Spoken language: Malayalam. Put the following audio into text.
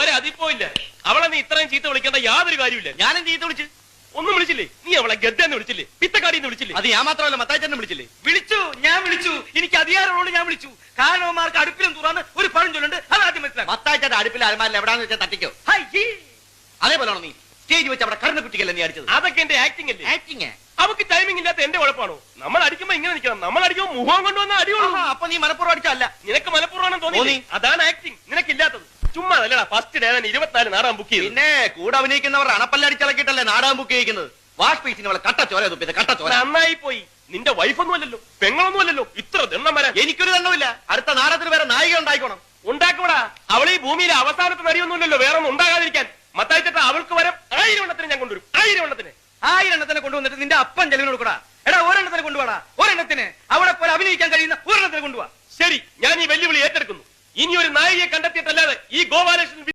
വരെ അതിപ്പോ ഇല്ല. അവളെ നീ ഇത്രയും ചീത്ത വിളിക്കേണ്ട യാതൊരു കാര്യമില്ല. ഞാനും ചീത്ത വിളിച്ചു. ഒന്നും വിളിച്ചില്ലേ? നീ അവളെ ഗദ്ദെന്ന് വിളിച്ചില്ലേ? പിത്തക്കാടിന്ന് വിളിച്ചില്ലേ? അത് ഞാൻ മാത്രമല്ല, മത്തായിച്ചേട്ടനെ വിളിച്ചില്ലേ? വിളിച്ചു, ഞാൻ വിളിച്ചു. എനിക്ക് അധികാരമുള്ളൂ, ഞാൻ വിളിച്ചു. കാരണവന്മാർക്ക് അടുപ്പിലും തുറന്ന് ഒരു പഴഞ്ചൊല്ലുണ്ട്, അത് ആദ്യം മനസ്സിലാക്കും. മത്തായിച്ചേട്ടൻ അടുപ്പിൽ അലമാരിൽ എവിടാന്ന് വെച്ചാൽ തട്ടിക്കോ. അതേപോലെയാണോ നീ സ്റ്റേജ് വെച്ച് അവിടെ കടന്നു കുട്ടിക്കല്ലേ നീ അടിച്ചത്? അതൊക്കെ എന്റെ ആക്ടിംഗ് അല്ലേ? ആക്ടിങ്. അവക്ക് ടൈമിംഗ് ഇല്ലാത്ത എന്റെ കുഴപ്പമാണോ? നമ്മൾ അടിക്കുമ്പോ ഇങ്ങനെ നിൽക്കണം, നമ്മൾ അടിക്കുമ്പോ മുഖം കൊണ്ടുവന്ന അടിയോളൂ. അപ്പൊ നീ മനപ്പുറം അടിച്ചല്ല. നിനക്ക് മനഃപൂർവ്വം തോന്നി. അതാണ് ആക്ടിംഗ്, നിനക്കില്ലാത്തത്. ചുമ്മാ അല്ലടാ, ഫസ്റ്റ് ഡേ 24 നാടകം ബുക്ക് ചെയ്തു. പിന്നെ കൂടെ അഭിനയിക്കുന്നവർ അണപ്പല്ലടിച്ചിളക്കിട്ടല്ലേ നാടകം ബുക്ക് ചെയ്യിക്കുന്നത്. വാഷ് പീസിന് അവളെ കട്ട ചോര തുപ്പിയത്, കട്ട ചോര. നന്നായി പോയി. നിന്റെ വൈഫൊന്നും അല്ലല്ലോ, പെങ്ങളൊന്നും അല്ലല്ലോ, ഇത്ര ദണ്ണം വരാൻ. എനിക്കൊരു ദണ്ണമില്ല. അടുത്ത നാടകത്തിന് വേറെ നായിക ഉണ്ടായിക്കോണം. ഉണ്ടാക്കൂടാ. അവൾ ഈ ഭൂമിയിലെ അവസാനത്തെ നരിയൊന്നുമില്ലല്ലോ, വേറെ ഒന്നും ഉണ്ടാകാതിരിക്കാൻ. മത്തായിച്ചേട്ട അവൾക്ക് വരെ 1000 എണ്ണത്തിന് ഞാൻ കൊണ്ടുവരും. 1000 എണ്ണത്തിന്. 1000 എണ്ണത്തിനെ കൊണ്ടുവന്നിട്ട് നിന്റെ അപ്പൻ ചെലവിന് കൊടുക്കടാ. എടാ, ഒരെണ്ണത്തിന് കൊണ്ടുപോടാ. ഒരെണ്ണത്തിന് അവിടെ പോലെ അഭിനയിക്കാൻ കഴിയുന്ന ഒരെണ്ണത്തിന് കൊണ്ടുപോവാ. ശരി, ഞാൻ ഈ വെല്ലുവിളി ഏറ്റെടുക്കുന്നു. ഇനി ഒരു നായികയെ കണ്ടെത്തിയിട്ടല്ലാതെ ഈ ഗോപാലകൃഷ്ണൻ